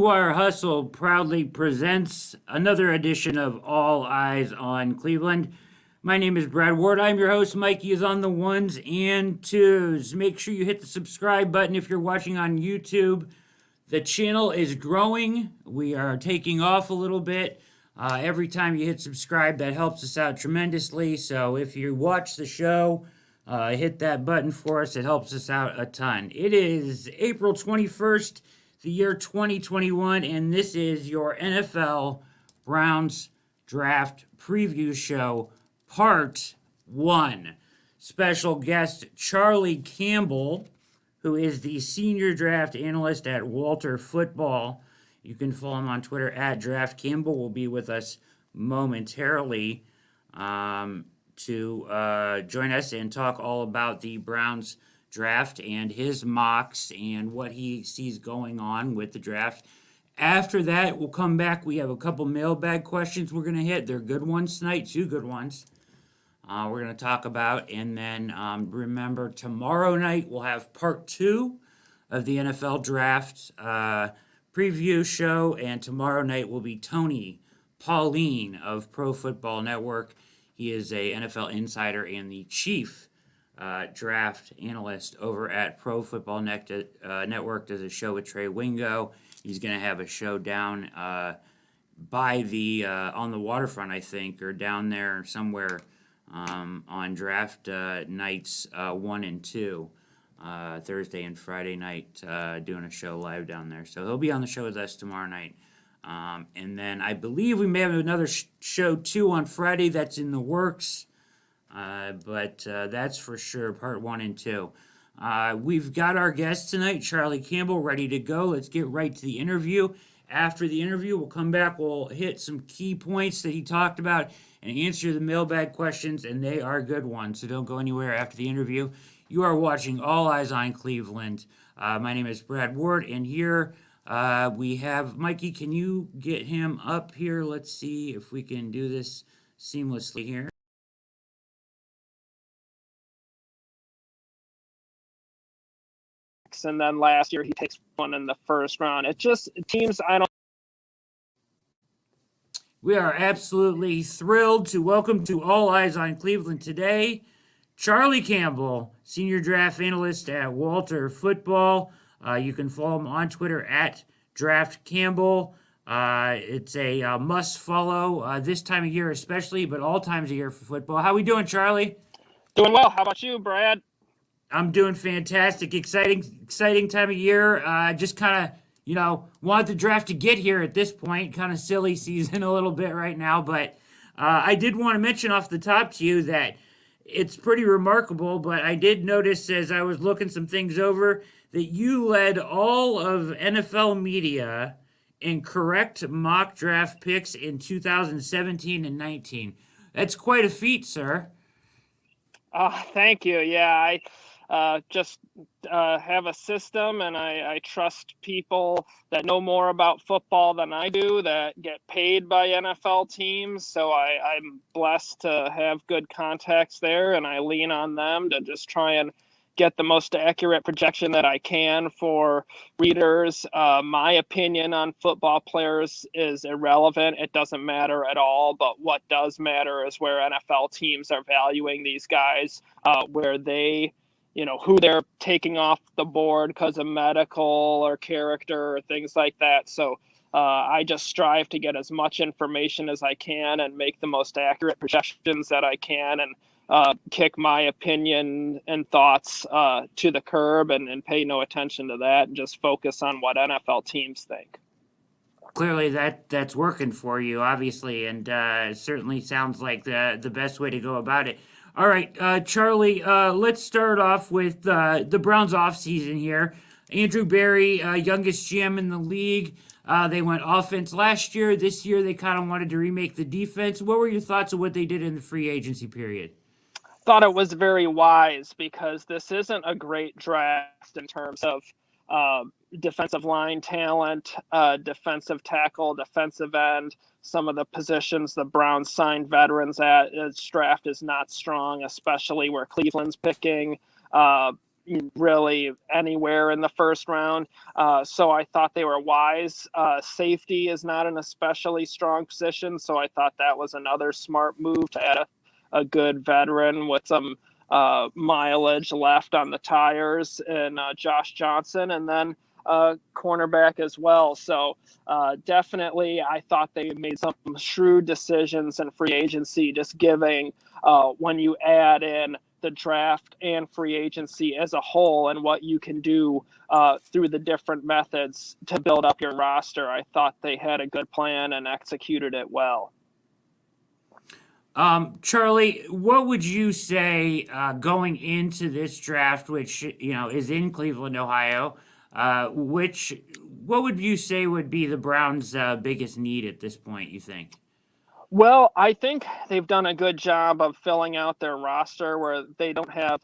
Blue Wire Hustle proudly presents another edition of All Eyes on Cleveland. My name is Brad Ward. I'm your host. Mikey is on the ones and twos. Make sure you hit the subscribe button if you're watching on YouTube. The channel is growing. We are taking off a little bit. Every time you hit subscribe, that helps us out tremendously. So if you watch the show, hit that button for us. It helps us out a ton. It is April 21st. The year 2021, and this is your NFL Browns Draft Preview Show, Part 1. Special guest Charlie Campbell, who is the Senior Draft Analyst at Walter Football. You can follow him on Twitter at Draft Campbell. Will be with us momentarily to join us and talk all about the Browns draft and his mocks and what he sees going on with the draft. After that, we'll come back. We have a couple mailbag questions we're going to hit. They're good ones tonight, two good ones we're going to talk about. And then remember, tomorrow night we'll have part 2 of the NFL draft preview show. And tomorrow night will be Tony Pauline of Pro Football Network. He is a NFL insider and the chief draft analyst over at Pro Football Network. Does a show with Trey Wingo. He's going to have a show down by the on the waterfront, I think, or down there somewhere on draft nights 1 and 2, Thursday and Friday night, doing a show live down there. So he'll be on the show with us tomorrow night. And then I believe we may have another show too on Friday that's in the works. But that's for sure, part 1 and 2. We've got our guest tonight, Charlie Campbell, ready to go. Let's get right to the interview. After the interview, we'll come back. We'll hit some key points that he talked about and answer the mailbag questions, and they are good ones, so don't go anywhere after the interview. You are watching All Eyes on Cleveland. My name is Brad Ward, and here we have Mikey. Can you get him up here? Let's see if we can do this seamlessly here. And then last year he takes one in the first round. It just teams We are absolutely thrilled to welcome to All Eyes on Cleveland today, Charlie Campbell, Senior Draft Analyst at Walter Football. You can follow him on Twitter at Draft Campbell. It's a must follow this time of year especially, but all times of year for football. How we doing, Charlie? Doing well. How about you, Brad? I'm doing fantastic. Exciting time of year. Just kind of, want the draft to get here at this point. Kind of silly season a little bit right now. But I did want to mention off the top to you that it's pretty remarkable. But I did notice as I was looking some things over that you led all of NFL media in correct mock draft picks in 2017 and 19. That's quite a feat, sir. Thank you. Yeah, I just have a system, and I trust people that know more about football than I do that get paid by NFL teams. So I'm blessed to have good contacts there, and I lean on them to just try and get the most accurate projection that I can for readers. My opinion on football players is irrelevant. It doesn't matter at all. But what does matter is where NFL teams are valuing these guys, where they, who they're taking off the board because of medical or character or things like that. So I just strive to get as much information as I can and make the most accurate projections that I can, and kick my opinion and thoughts to the curb and pay no attention to that and just focus on what NFL teams think. Clearly that's working for you, obviously, and it certainly sounds like the best way to go about it. All right, Charlie, let's start off with the Browns offseason here. Andrew Berry, youngest GM in the league. They went offense last year. This year they kind of wanted to remake the defense. What were your thoughts of what they did in the free agency period? Thought it was very wise because this isn't a great draft in terms of defensive line talent, defensive tackle, defensive end. Some of the positions the Browns signed veterans at. Its draft is not strong, especially where Cleveland's picking. really anywhere in the first round. So I thought they were wise. Safety is not an especially strong position, so I thought that was another smart move to add a good veteran with some mileage left on the tires, and Josh Johnson, and then cornerback as well. So definitely I thought they made some shrewd decisions in free agency, just giving when you add in the draft and free agency as a whole and what you can do through the different methods to build up your roster. I thought they had a good plan and executed it well. Charlie, what would you say going into this draft, which is in Cleveland, Ohio? What would you say would be the Browns' biggest need at this point, you think? Well, I think they've done a good job of filling out their roster where they don't have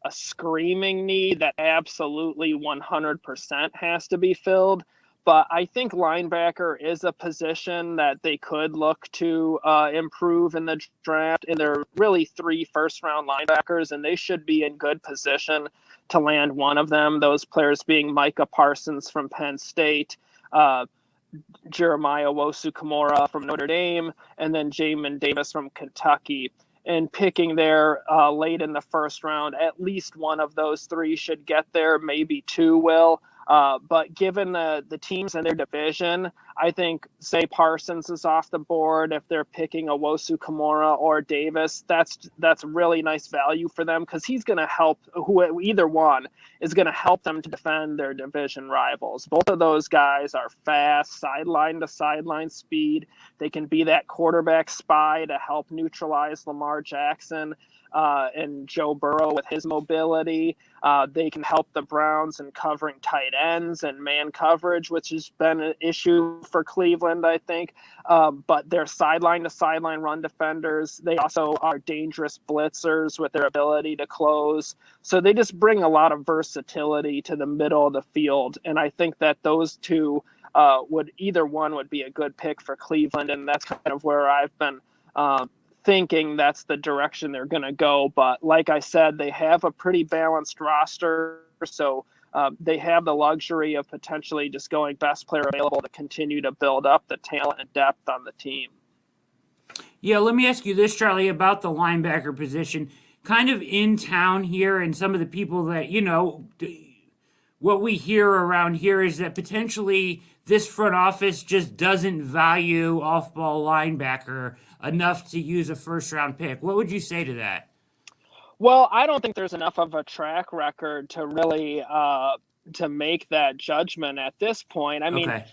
a screaming need that absolutely 100% has to be filled. But I think linebacker is a position that they could look to improve in the draft. And there are really 3 first-round linebackers, and they should be in good position to land one of them, those players being Micah Parsons from Penn State, Jeremiah Owusu-Koramoah from Notre Dame, and then Jameen Davis from Kentucky. And picking there late in the first round, at least one of those 3 should get there, maybe 2 will. But given the teams in their division, I think, say Parsons is off the board. If they're picking Owusu-Koramoah or Davis, that's really nice value for them, because he's going to help either one is going to help them to defend their division rivals. Both of those guys are fast, sideline to sideline speed. They can be that quarterback spy to help neutralize Lamar Jackson and Joe Burrow with his mobility. They can help the Browns in covering tight ends and man coverage, which has been an issue for Cleveland, I think. But they're sideline to sideline run defenders. They also are dangerous blitzers with their ability to close. So they just bring a lot of versatility to the middle of the field. And I think that those 2 either one would be a good pick for Cleveland. And that's kind of where I've been thinking that's the direction they're going to go. But like I said, they have a pretty balanced roster, so they have the luxury of potentially just going best player available to continue to build up the talent and depth on the team. Yeah, let me ask you this, Charlie, about the linebacker position. Kind of in town here, and some of the people that, what we hear around here is that potentially this front office just doesn't value off-ball linebacker enough to use a first-round pick. What would you say to that? Well, I don't think there's enough of a track record to really to make that judgment at this point. I mean, Okay.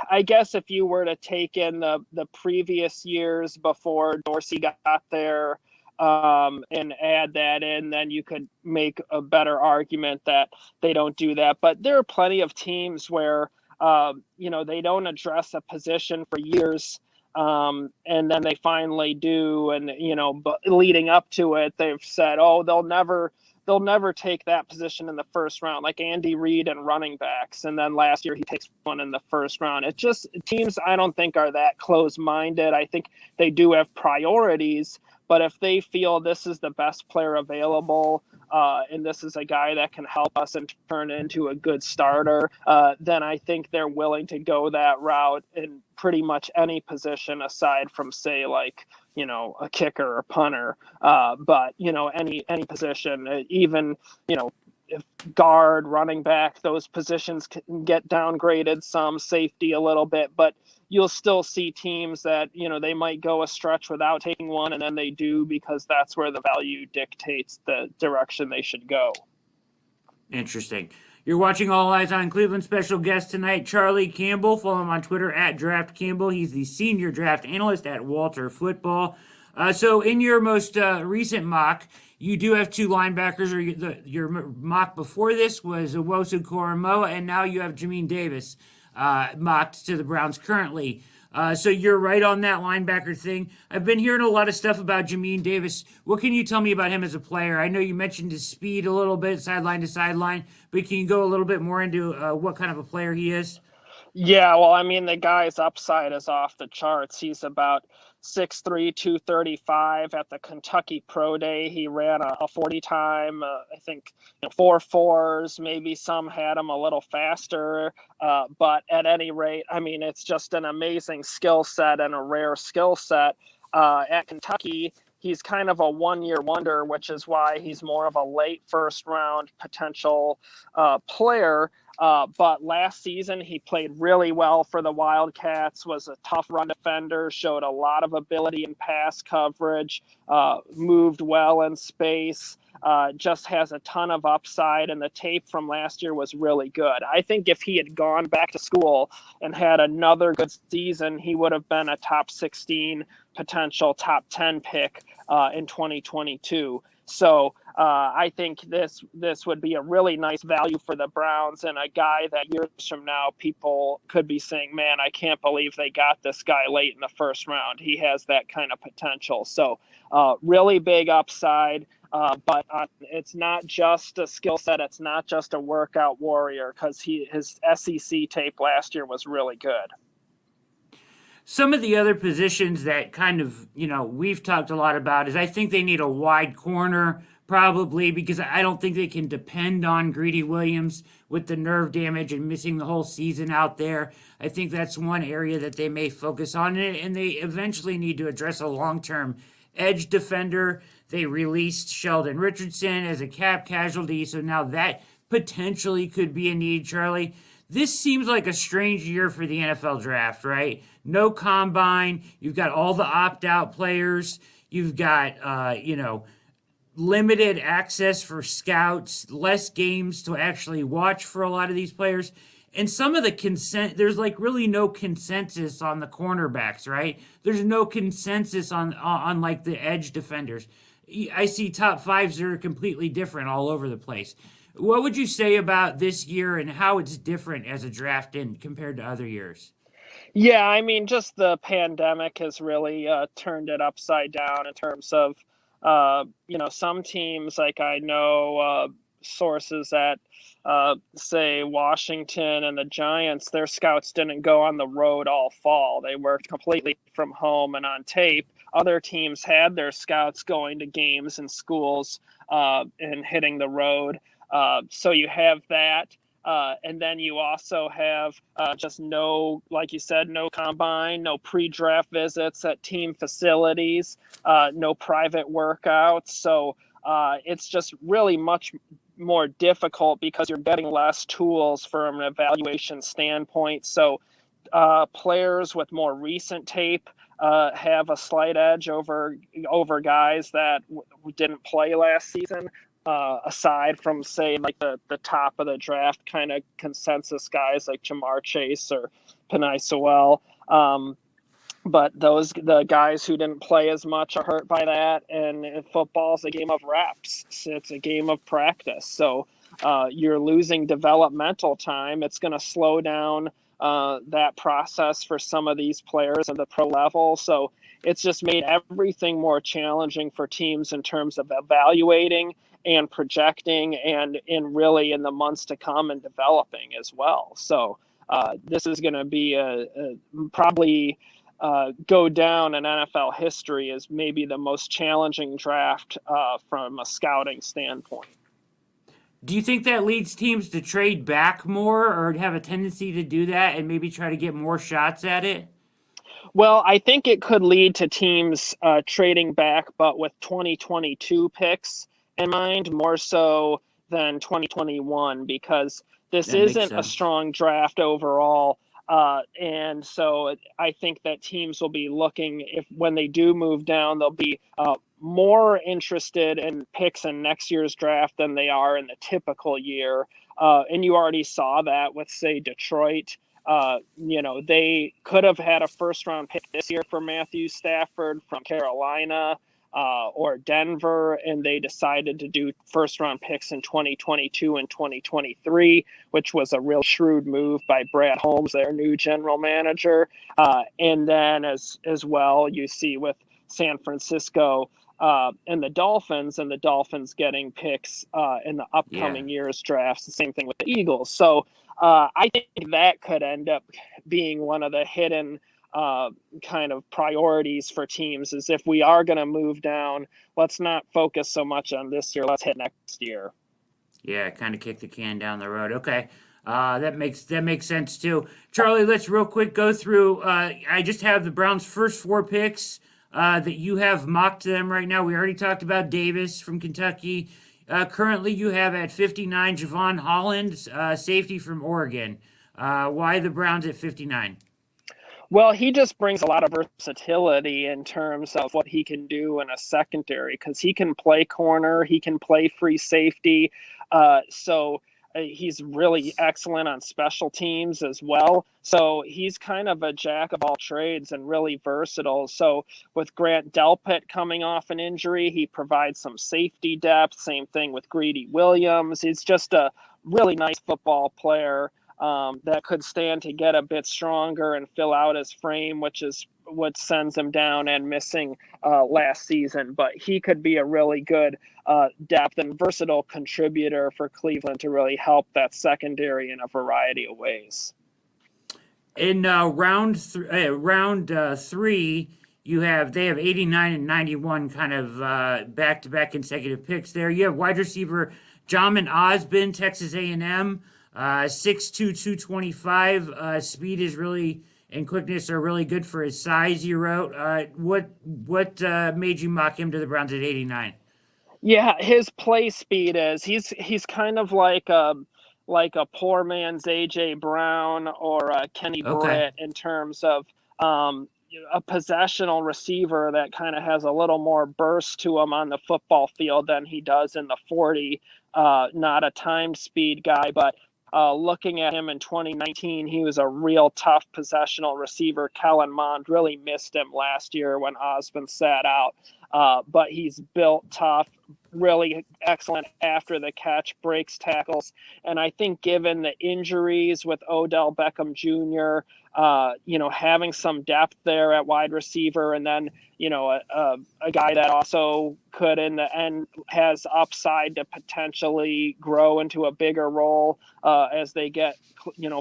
I guess if you were to take in the previous years before Dorsey got there and add that in, then you could make a better argument that they don't do that. But there are plenty of teams where they don't address a position for years. And then they finally do. And, but leading up to it, they've said, oh, they'll never take that position in the first round, like Andy Reid and running backs. And then last year he takes one in the first round. It just, teams I don't think are that close-minded. I think they do have priorities, but if they feel this is the best player available, and this is a guy that can help us and turn into a good starter, then I think they're willing to go that route in pretty much any position aside from, say, like, a kicker or punter. But, any position, even, if guard, running back, those positions can get downgraded, some safety a little bit, but you'll still see teams that, they might go a stretch without taking one, and then they do because that's where the value dictates the direction they should go. Interesting. You're watching All Eyes on Cleveland. Special guest tonight, Charlie Campbell. Follow him on Twitter at Draft Campbell. He's the senior draft analyst at Walter Football. So in your most recent mock, you do have 2 linebackers, or your mock before this was Owusu-Koramoah, and now you have Jameen Davis mocked to the Browns currently. So you're right on that linebacker thing. I've been hearing a lot of stuff about Jameen Davis. What can you tell me about him as a player? I know you mentioned his speed a little bit, sideline to sideline, but can you go a little bit more into what kind of a player he is? Yeah, well, I mean, the guy's upside is off the charts. He's about 6'3", 235. At the Kentucky Pro Day, he ran a 40 time, I think 4.4s, maybe some had him a little faster. But at any rate, I mean, it's just an amazing skill set and a rare skill set. At Kentucky, he's kind of a one-year wonder, which is why he's more of a late first-round potential player. But last season, he played really well for the Wildcats, was a tough run defender, showed a lot of ability in pass coverage, moved well in space, just has a ton of upside, and the tape from last year was really good. I think if he had gone back to school and had another good season, he would have been a top 16, potential top 10 pick in 2022. So I think this would be a really nice value for the Browns, and a guy that years from now people could be saying, man, I can't believe they got this guy late in the first round. He has that kind of potential. So really big upside, but it's not just a skill set. It's not just a workout warrior, because his SEC tape last year was really good. Some of the other positions that kind of, we've talked a lot about is I think they need a wide corner, probably, because I don't think they can depend on Greedy Williams with the nerve damage and missing the whole season out there. I think that's one area that they may focus on, and they eventually need to address a long-term edge defender. They released Sheldon Richardson as a cap casualty, so now that potentially could be a need, Charlie. This seems like a strange year for the NFL draft, right? No combine. You've got all the opt-out players. You've got, limited access for scouts, less games to actually watch for a lot of these players. And some of the there's like really no consensus on the cornerbacks, right? There's no consensus on like the edge defenders. I see top fives that are completely different all over the place. What would you say about this year and how it's different as a draft in compared to other years? Yeah, I mean, just the pandemic has really turned it upside down in terms of, some teams, like I know sources at, say, Washington and the Giants, their scouts didn't go on the road all fall. They worked completely from home and on tape. Other teams had their scouts going to games and schools and hitting the road. So you have that. And then you also have just like you said, no combine, no pre-draft visits at team facilities, no private workouts. So it's just really much more difficult because you're getting less tools from an evaluation standpoint. So players with more recent tape have a slight edge over guys that didn't play last season. Aside from, say, like the top of the draft kind of consensus guys like Jamar Chase or Penei Sewell. But the guys who didn't play as much are hurt by that. And football is a game of reps. It's a game of practice. So you're losing developmental time. It's going to slow down that process for some of these players at the pro level. So it's just made everything more challenging for teams in terms of evaluating and projecting and really in the months to come and developing as well. So this is going to be probably go down in NFL history as maybe the most challenging draft from a scouting standpoint. Do you think that leads teams to trade back more or have a tendency to do that and maybe try to get more shots at it? Well, I think it could lead to teams trading back, but with 2022 picks in mind, more so than 2021, because this isn't a strong draft overall. And so I think that teams will be looking, when they do move down, they'll be more interested in picks in next year's draft than they are in the typical year. And you already saw that with, say, Detroit. They could have had a first-round pick this year for Matthew Stafford from Carolina or Denver, and they decided to do first-round picks in 2022 and 2023, which was a real shrewd move by Brad Holmes, their new general manager. And then as well, you see with San Francisco and the Dolphins getting picks in the upcoming year's drafts. The same thing with the Eagles. So I think that could end up being one of the hidden kind of priorities for teams is if we are going to move down, let's not focus so much on this year. Let's hit next year. Yeah, kind of kick the can down the road. Okay. That makes sense too. Charlie, let's real quick go through. I just have the Browns' first 4 picks that you have mocked to them right now. We already talked about Davis from Kentucky. Currently, you have at 59 Javon Holland, safety from Oregon. Why the Browns at 59? Well, he just brings a lot of versatility in terms of what he can do in a secondary because he can play corner, he can play free safety. So he's really excellent on special teams as well. So he's kind of a jack of all trades and really versatile. So with Grant Delpit coming off an injury, he provides some safety depth. Same thing with Greedy Williams. He's just a really nice football player. That could stand to get a bit stronger and fill out his frame, which is what sends him down and missing last season. But he could be a really good depth and versatile contributor for Cleveland to really help that secondary in a variety of ways. In round 3, they have 89 and 91 kind of back-to-back consecutive picks there. You have wide receiver Jamin Osborne, Texas A&M. 6'2", 225. Speed is really and quickness are really good for his size. You wrote. What made you mock him to the Browns at 89? Yeah, his play speed is he's kind of like a poor man's AJ Brown or Kenny Britt in terms of a possessional receiver that kind of has a little more burst to him on the football field than he does in the 40. Not a timed speed guy, but looking at him in 2019, he was a real tough possessional receiver. Kellen Mond really missed him last year when Osborne sat out. But he's built tough, really excellent after the catch, breaks tackles. And I think given the injuries with Odell Beckham Jr., having some depth there at wide receiver, and then, a guy that also could in the end has upside to potentially grow into a bigger role as they get,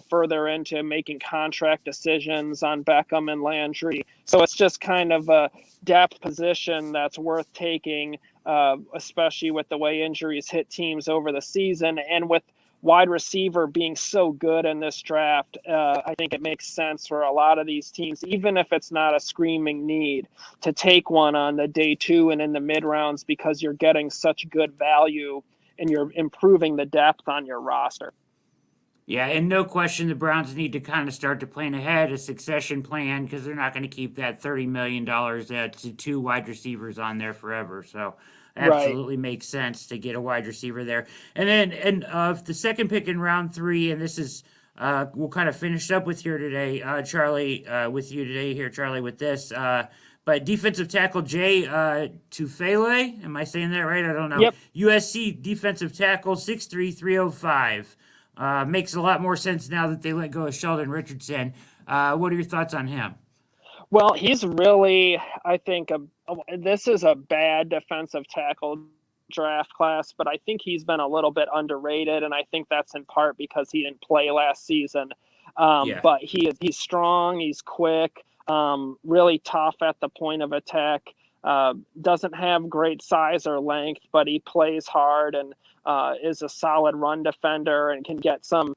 further into making contract decisions on Beckham and Landry. So it's just kind of a depth position that's worth taking, especially with the way injuries hit teams over the season. And with wide receiver being so good in this draft, I think it makes sense for a lot of these teams, even if it's not a screaming need, to take one on the day 2 and in the mid rounds because you're getting such good value and you're improving the depth on your roster. Yeah, and no question the Browns need to kind of start to plan ahead, a succession plan, because they're not going to keep that $30 million to 2 wide receivers on there forever. So absolutely makes sense to get a wide receiver there. And then the second pick in round 3, and this is we'll kind of finish up with here today, Charlie, with this. But defensive tackle Jay Tufele, am I saying that right? I don't know. Yep. USC defensive tackle, 6'3", 305. Makes a lot more sense now that they let go of Sheldon Richardson. What are your thoughts on him? Well, he's really, I think, this is a bad defensive tackle draft class, but I think he's been a little bit underrated, and I think that's in part because he didn't play last season. But he's strong, he's quick, really tough at the point of attack. Doesn't have great size or length, but he plays hard and is a solid run defender and can get some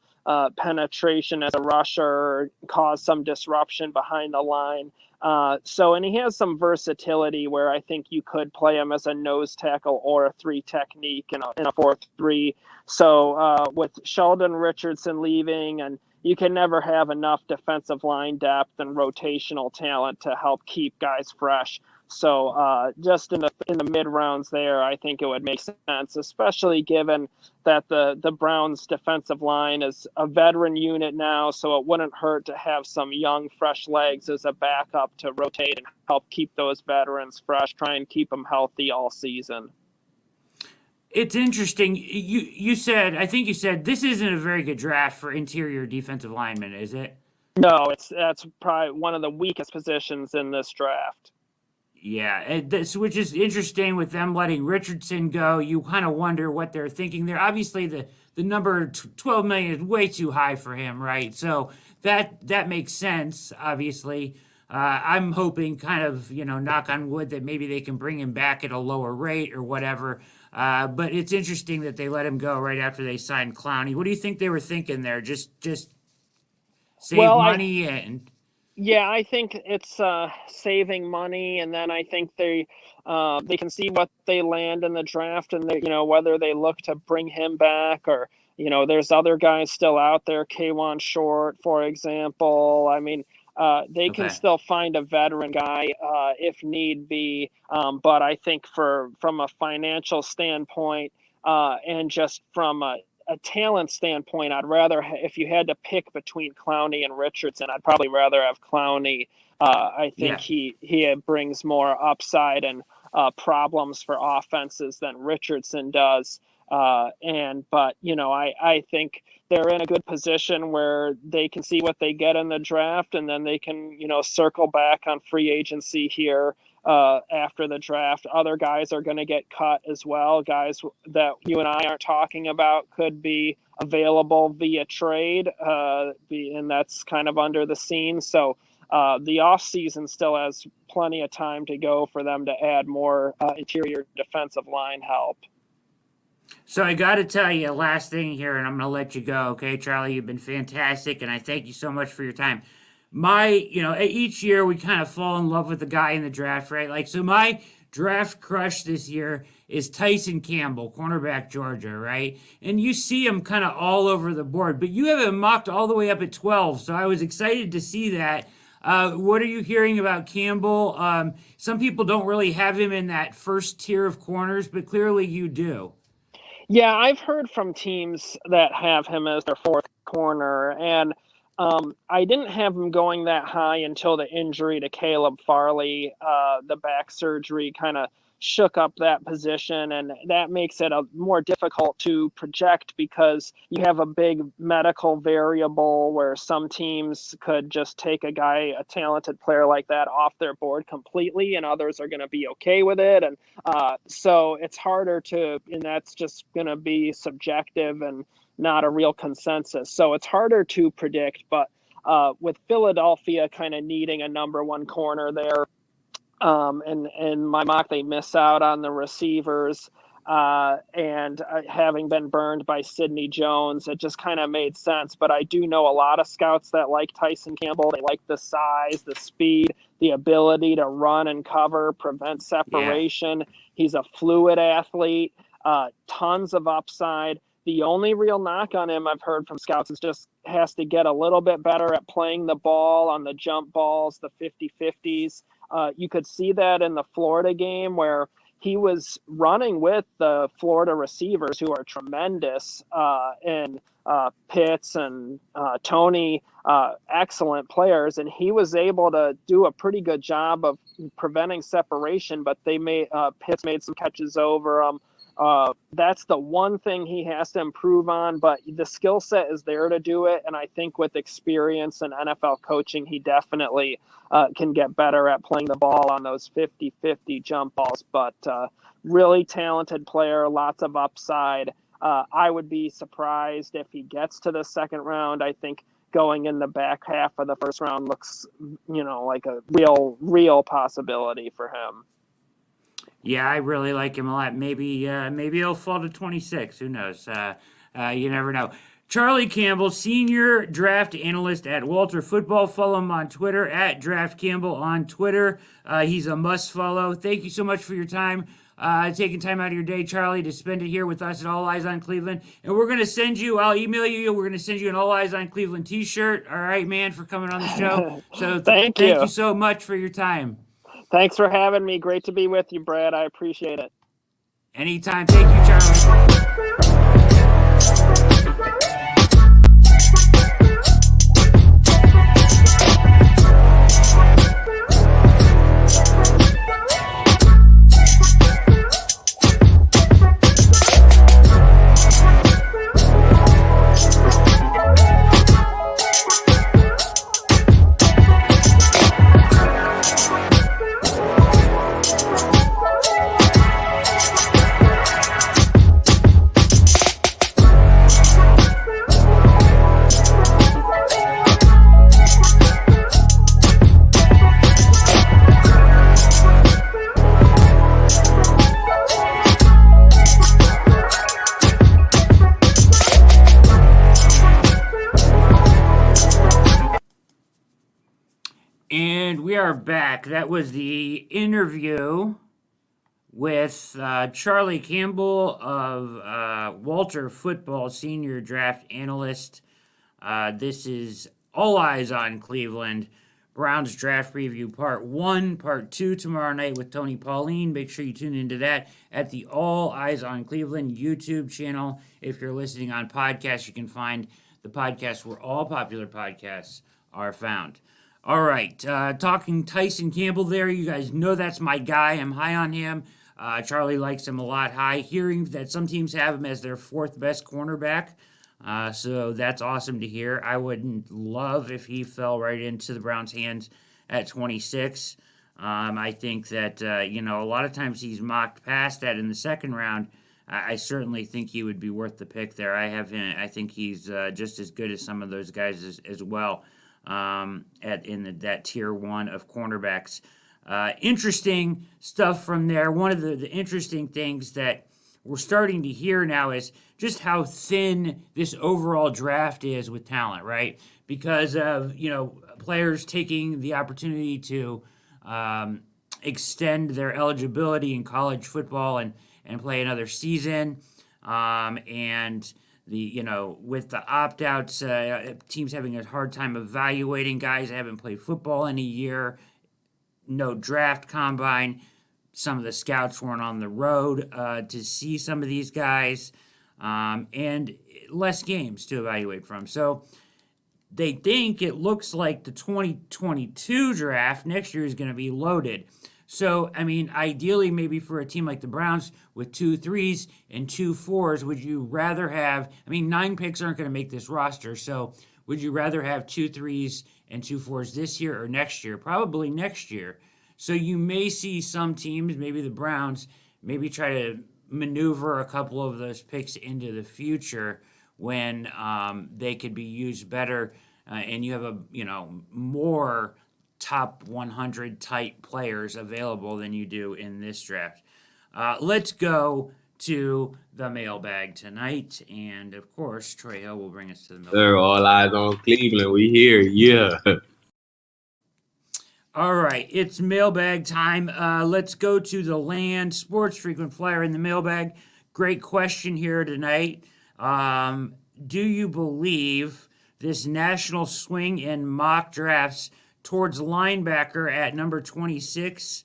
penetration as a rusher, cause some disruption behind the line. And he has some versatility where I think you could play him as a nose tackle or a 3 technique in a 4-3. So with Sheldon Richardson leaving, and you can never have enough defensive line depth and rotational talent to help keep guys fresh. So just in the mid rounds there, I think it would make sense, especially given that the Browns defensive line is a veteran unit now. So it wouldn't hurt to have some young, fresh legs as a backup to rotate and help keep those veterans fresh, try and keep them healthy all season. It's interesting. I think you said this isn't a very good draft for interior defensive linemen, is it? No, that's probably one of the weakest positions in this draft. Yeah, which is interesting with them letting Richardson go. You kind of wonder what they're thinking there. Obviously, the number 12 million is way too high for him, right? So that makes sense, obviously. I'm hoping, kind of, knock on wood, that maybe they can bring him back at a lower rate or whatever. But it's interesting that they let him go right after they signed Clowney. What do you think they were thinking there? Just save Well, money and yeah, I think it's saving money, and then I think they can see what they land in the draft, and whether they look to bring him back, or there's other guys still out there, K'Wan Short, for example. I mean, they can okay. still find a veteran guy if need be, but I think from a financial standpoint and just from a talent standpoint, I'd rather, if you had to pick between Clowney and Richardson, I'd probably rather have Clowney. I think Yeah. he brings more upside and problems for offenses than Richardson does. But I think they're in a good position where they can see what they get in the draft, and then they can circle back on free agency here after the draft. Other guys are going to get cut as well. Guys that you and I aren't talking about could be available via trade, and that's kind of under the scene. So the off season still has plenty of time to go for them to add more interior defensive line help. So I got to tell you, last thing here, and I'm going to let you go. Okay, Charlie, you've been fantastic, and I thank you so much for your time. Each year we kind of fall in love with the guy in the draft, right? Like, so my draft crush this year is Tyson Campbell, cornerback, Georgia, right? And you see him kind of all over the board, but you have him mocked all the way up at 12. So I was excited to see that. What are you hearing about Campbell? Some people don't really have him in that first tier of corners, but clearly you do. Yeah, I've heard from teams that have him as their fourth corner, and I didn't have him going that high until the injury to Caleb Farley. The back surgery kind of shook up that position, and that makes it more difficult to project because you have a big medical variable where some teams could just take a talented player like that off their board completely, and others are going to be okay with it. And so it's harder and that's just going to be subjective and not a real consensus. So it's harder to predict, but with Philadelphia kind of needing a number one corner there, and my mock, they miss out on the receivers, and having been burned by Sidney Jones, it just kind of made sense. But I do know a lot of scouts that like Tyson Campbell. They like the size, the speed, the ability to run and cover, prevent separation. Yeah. He's a fluid athlete, tons of upside. The only real knock on him I've heard from scouts is just has to get a little bit better at playing the ball on the jump balls, the 50-50s. You could see that in the Florida game where he was running with the Florida receivers who are tremendous, and Pitts and Tony, excellent players. And he was able to do a pretty good job of preventing separation, but Pitts made some catches over him. That's the one thing he has to improve on, but the skill set is there to do it. And I think with experience and NFL coaching, he definitely can get better at playing the ball on those 50-50 jump balls. But really talented player, lots of upside. I would be surprised if he gets to the second round. I think going in the back half of the first round looks, like a real possibility for him. Yeah, I really like him a lot. Maybe he'll fall to 26. Who knows? You never know. Charlie Campbell, senior draft analyst at Walter Football. Follow him on Twitter at Draft Campbell on Twitter. He's a must follow. Thank you so much for your time, taking time out of your day, Charlie, to spend it here with us at All Eyes on Cleveland. And we're going to send you, I'll email you, we're going to send you an All Eyes on Cleveland t-shirt. All right, man, for coming on the show. So thank you so much for your time. Thanks for having me. Great to be with you, Brad. I appreciate it. Anytime. Thank you, Charlie. are back. That was the interview with Charlie Campbell of Walter Football, senior draft analyst. This is All Eyes on Cleveland. Browns draft preview part 1, part 2 tomorrow night with Tony Pauline. Make sure you tune into that at the All Eyes on Cleveland YouTube channel. If you're listening on podcast, you can find the podcast where all popular podcasts are found. All right, talking Tyson Campbell there. You guys know that's my guy. I'm high on him. Charlie likes him a lot. Hearing that some teams have him as their 4th best cornerback. So that's awesome to hear. I wouldn't love if he fell right into the Browns' hands at 26. I think that, a lot of times he's mocked past that in the second round. I certainly think he would be worth the pick there. I think he's just as good as some of those guys as well that tier 1 of cornerbacks. Interesting stuff from there. One of the interesting things that we're starting to hear now is just how thin this overall draft is with talent, right? Because of, players taking the opportunity to extend their eligibility in college football and play another season. And with the opt-outs, teams having a hard time evaluating guys that haven't played football in a year, no draft combine. Some of the scouts weren't on the road to see some of these guys, and less games to evaluate from. So they think it looks like the 2022 draft next year is going to be loaded. So, ideally, maybe for a team like the Browns with 2 3s and 2 4s, would you rather have, 9 picks aren't going to make this roster, so would you rather have 2 3s and 2 4s this year or next year? Probably next year. So you may see some teams, maybe the Browns, maybe try to maneuver a couple of those picks into the future when they could be used better, and you have more top 100 type players available than you do in this draft. Let's go to the mailbag tonight, and of course, Troy Hill will bring us to the mailbag. Sir, all eyes on Cleveland. We here, yeah. All right, it's mailbag time. Let's go to the Land Sports Frequent Flyer in the mailbag. Great question here tonight. Do you believe this national swing in mock drafts towards linebacker at number 26?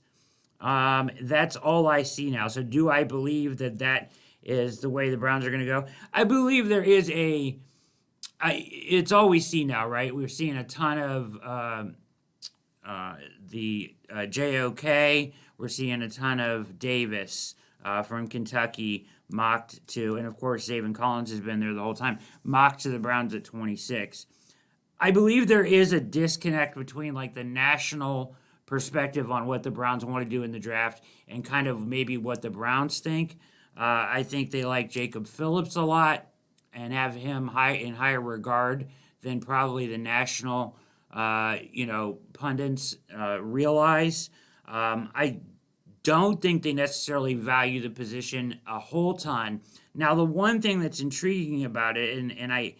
That's all I see now. So do I believe that is the way the Browns are going to go? I believe there is it's all we see now, right? We're seeing a ton of the JOK. We're seeing a ton of Davis from Kentucky mocked to, and of course Zaven Collins has been there the whole time, mocked to the Browns at 26. I believe there is a disconnect between like the national perspective on what the Browns want to do in the draft and kind of maybe what the Browns think. I think they like Jacob Phillips a lot and have him in higher regard than probably the national pundits realize. I don't think they necessarily value the position a whole ton. Now, the one thing that's intriguing about it, and I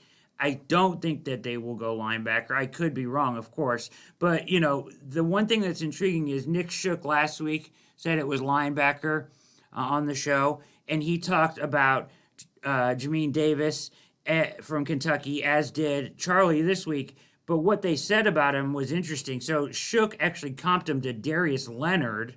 don't think that they will go linebacker. I could be wrong, of course. But, the one thing that's intriguing is Nick Shook last week said it was linebacker on the show, and he talked about Jameen Davis from Kentucky, as did Charlie this week. But what they said about him was interesting. So Shook actually comped him to Darius Leonard,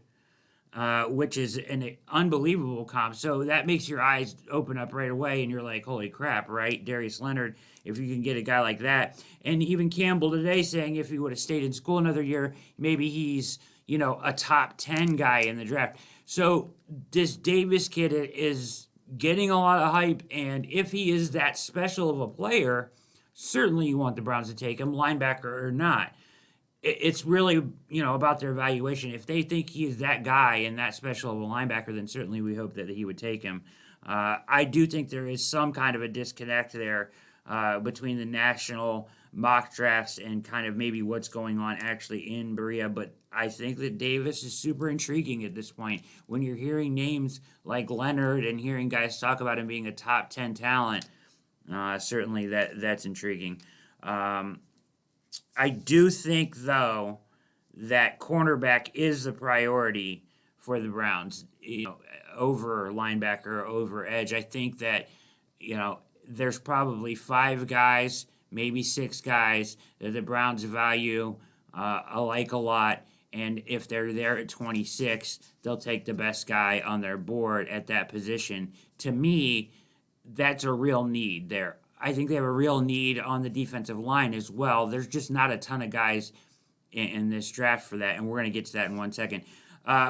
which is an unbelievable comp. So that makes your eyes open up right away, and you're like, holy crap, right? Darius Leonard, if you can get a guy like that. And even Campbell today saying if he would have stayed in school another year, maybe he's, a top 10 guy in the draft. So this Davis kid is getting a lot of hype, and if he is that special of a player, certainly you want the Browns to take him, linebacker or not. It's really, about their evaluation. If they think he is that guy and that special of a linebacker, then certainly we hope that he would take him. I do think there is some kind of a disconnect there between the national mock drafts and kind of maybe what's going on actually in Berea. But I think that Davis is super intriguing at this point. When you're hearing names like Leonard and hearing guys talk about him being a top 10 talent, certainly that's intriguing. I do think, though, that cornerback is the priority for the Browns, over linebacker, over edge. I think that, there's probably 5 guys, maybe 6 guys that the Browns value a lot. And if they're there at 26, they'll take the best guy on their board at that position. To me, that's a real need there. I think they have a real need on the defensive line as well. There's just not a ton of guys in this draft for that, and we're going to get to that in 1 second.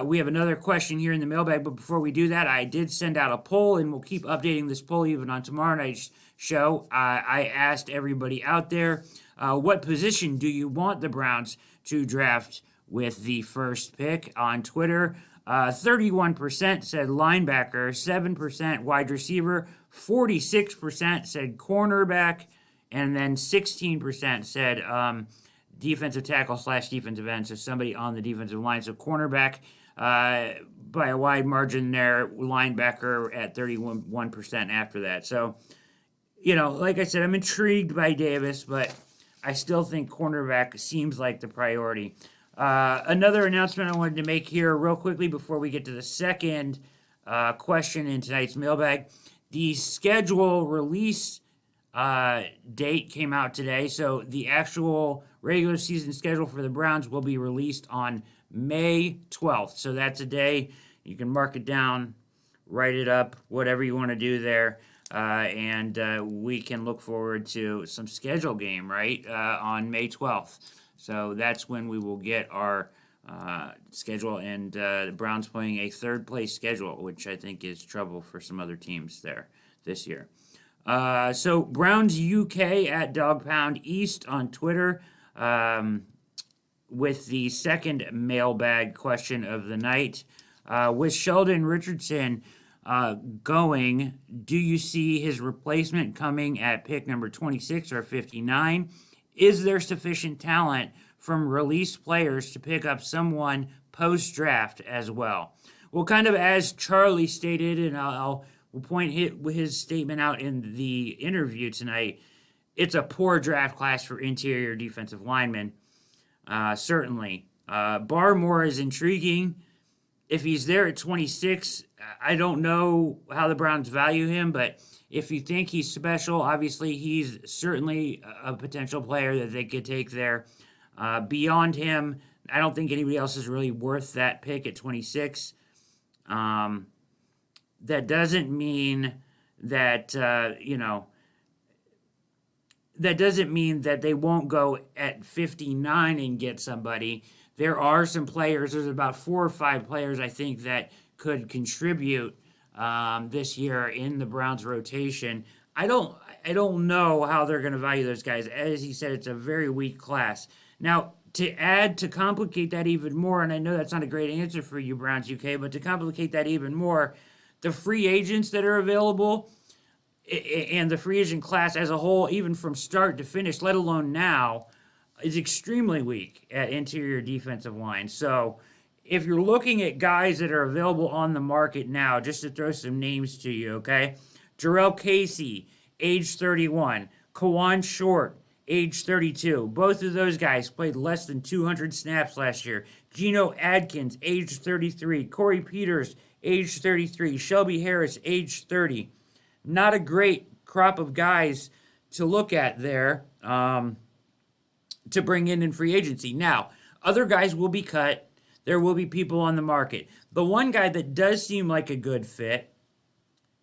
We have another question here in the mailbag, but before we do that, I did send out a poll, and we'll keep updating this poll even on tomorrow night's show. I asked everybody out there, what position do you want the Browns to draft with the first pick on Twitter? 31% said linebacker, 7% wide receiver, 46% said cornerback, and then 16% said defensive tackle / defensive end, so somebody on the defensive line. So cornerback by a wide margin there, linebacker at 31% after that. So, like I said, I'm intrigued by Davis, but I still think cornerback seems like the priority. Another announcement I wanted to make here real quickly before we get to the second question in tonight's mailbag. The schedule release date came out today, so the actual regular season schedule for the Browns will be released on May 12th. So that's a day you can mark it down, write it up, whatever you want to do there. And we can look forward to some schedule game, right, on May 12th. So that's when we will get our schedule, and the Browns playing a third-place schedule, which I think is trouble for some other teams there this year. So Browns UK at Dog Pound East on Twitter with the second mailbag question of the night. With Sheldon Richardson going, do you see his replacement coming at pick number 26 or 59? Is there sufficient talent from released players to pick up someone post-draft as well? Well, kind of as Charlie stated, and I'll point his statement out in the interview tonight, it's a poor draft class for interior defensive linemen, certainly. Barmore is intriguing. If he's there at 26, I don't know how the Browns value him, but if you think he's special, obviously he's certainly a potential player that they could take there. Beyond him, I don't think anybody else is really worth that pick at 26. That doesn't mean that, that doesn't mean that they won't go at 59 and get somebody. There are some players, there's about 4 or 5 players I think that could contribute this year in the Browns rotation. I don't know how they're going to value those guys. As he said, it's a very weak class. Now, to complicate that even more, and I know that's not a great answer for you, Browns UK, but to complicate that even more, the free agents that are available and the free agent class as a whole, even from start to finish, let alone now, is extremely weak at interior defensive line. So if you're looking at guys that are available on the market now, just to throw some names to you, okay? Jarrell Casey, age 31. Kawan Short, age 32. Both of those guys played less than 200 snaps last year. Geno Adkins, age 33. Corey Peters, age 33. Shelby Harris, age 30. Not a great crop of guys to look at there to bring in free agency. Now, other guys will be cut. There will be people on the market. The one guy that does seem like a good fit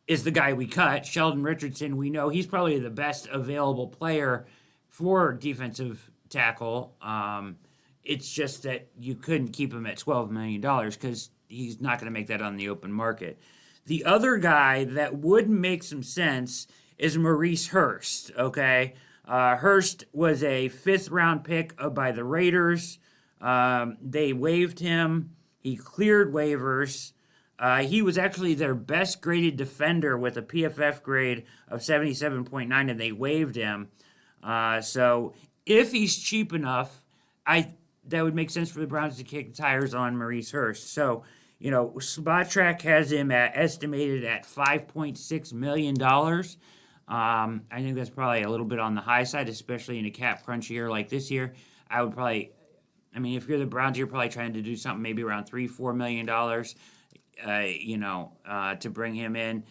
is the guy we cut, Sheldon Richardson. We know he's probably the best available player for defensive tackle. It's just that you couldn't keep him at $12 million because he's not going to make that on the open market. The other guy that would make some sense is Maurice Hurst, okay? Hurst was a 5th-round pick by the Raiders. They waived him. He cleared waivers. He was actually their best-graded defender with a PFF grade of 77.9, and they waived him. So if he's cheap enough, that would make sense for the Browns to kick the tires on Maurice Hurst. So, Spot Track has him estimated at $5.6 million. I think that's probably a little bit on the high side, especially in a cap crunch year like this year. I would probably I mean, if you're the Browns, you're probably trying to do something maybe around $3-4 million, to bring him in.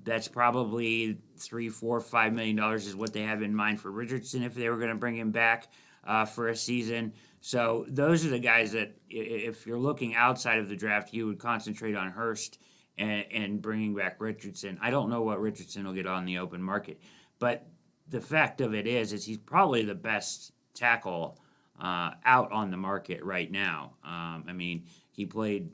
That's probably $3-4-5 million is what they have in mind for Richardson if they were going to bring him back for a season. So those are the guys that, if you're looking outside of the draft, you would concentrate on Hurst and bringing back Richardson. I don't know what Richardson will get on the open market, but the fact of it is he's probably the best tackle out on the market right now. I mean, he played,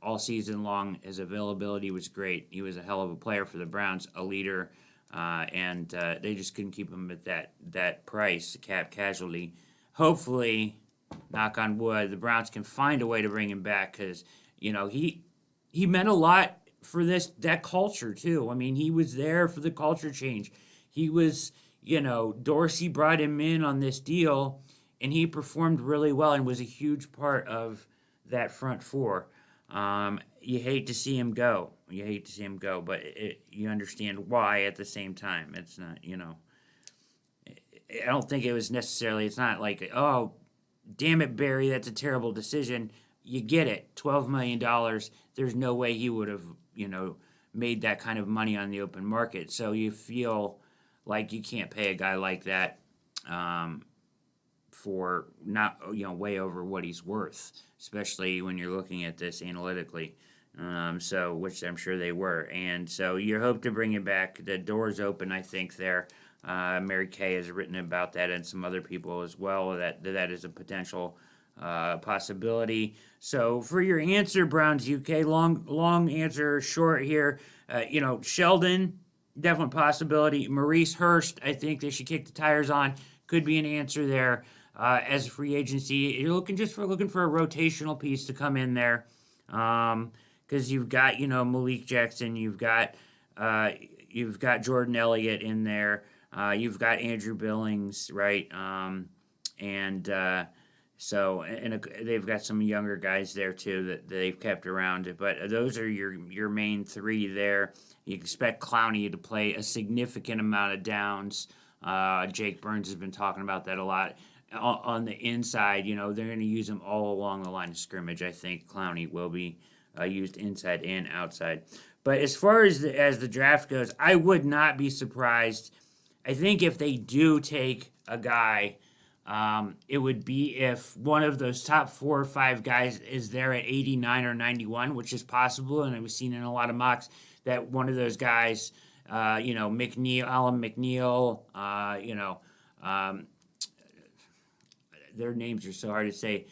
all season long. His availability was great. He was a hell of a player for the Browns, a leader, and they just couldn't keep him at that price, cap casualty. Hopefully, knock on wood, the Browns can find a way to bring him back because, he meant a lot for that culture too. I mean, he was there for the culture change. He was, Dorsey brought him in on this deal, and he performed really well and was a huge part of that front four. You hate to see him go. But you understand why at the same time. It's not, I don't think it was necessarily, it's not like, oh, damn it, Barry, that's a terrible decision. You get it, $12 million. There's no way he would have, made that kind of money on the open market. So you feel like you can't pay a guy like that for not, way over what he's worth, especially when you're looking at this analytically. Which I'm sure they were. And so you hope to bring him back. The door's open, I think, there. Mary Kay has written about that and some other people as well, that is a potential possibility. So for your answer, Browns UK, long answer short here. Sheldon, definite possibility. Maurice Hurst, I think they should kick the tires on. Could be an answer there. As a free agency, you're looking for a rotational piece to come in there. Because you've got, Malik Jackson, you've got Jordan Elliott in there, you've got Andrew Billings, right? They've got some younger guys there too that they've kept around. But those are your main three there. You expect Clowney to play a significant amount of downs. Jake Burns has been talking about that a lot. On the inside, they're going to use him all along the line of scrimmage. I think Clowney will be used inside and outside. But as far as the draft goes, I would not be surprised. I think if they do take a guy, it would be if one of those top 4 or 5 guys is there at 89 or 91, which is possible, and I've seen in a lot of mocks that one of those guys, Alan McNeil, their names are so hard to say.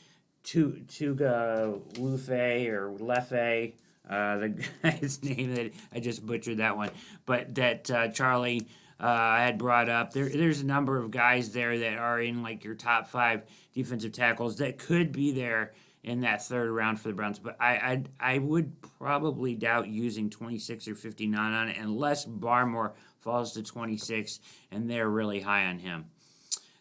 Tuga Lufe or Lefe, the guy's name that I just butchered that one, but that Charlie had brought up. There's a number of guys there that are in like your top 5 defensive tackles that could be there in that third round for the Browns, but I would probably doubt using 26 or 59 on it unless Barmore falls to 26 and they're really high on him.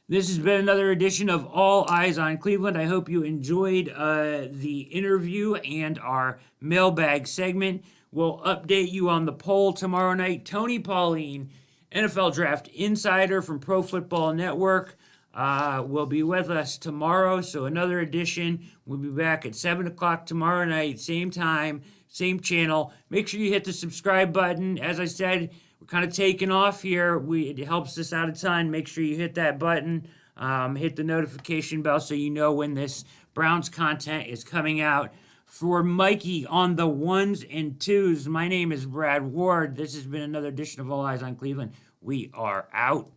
This has been another edition of All Eyes on Cleveland. I hope you enjoyed the interview and our mailbag segment. We'll update you on the poll tomorrow night. Tony Pauline, NFL Draft Insider from Pro Football Network, will be with us tomorrow. So another edition. We'll be back at 7 o'clock tomorrow night, same time, same channel. Make sure you hit the subscribe button. As I said, we're kind of taking off here. It helps us out a ton. Make sure you hit that button. Hit the notification bell so you know when this Browns content is coming out. For Mikey on the 1s and 2s, my name is Brad Ward. This has been another edition of All Eyes on Cleveland. We are out.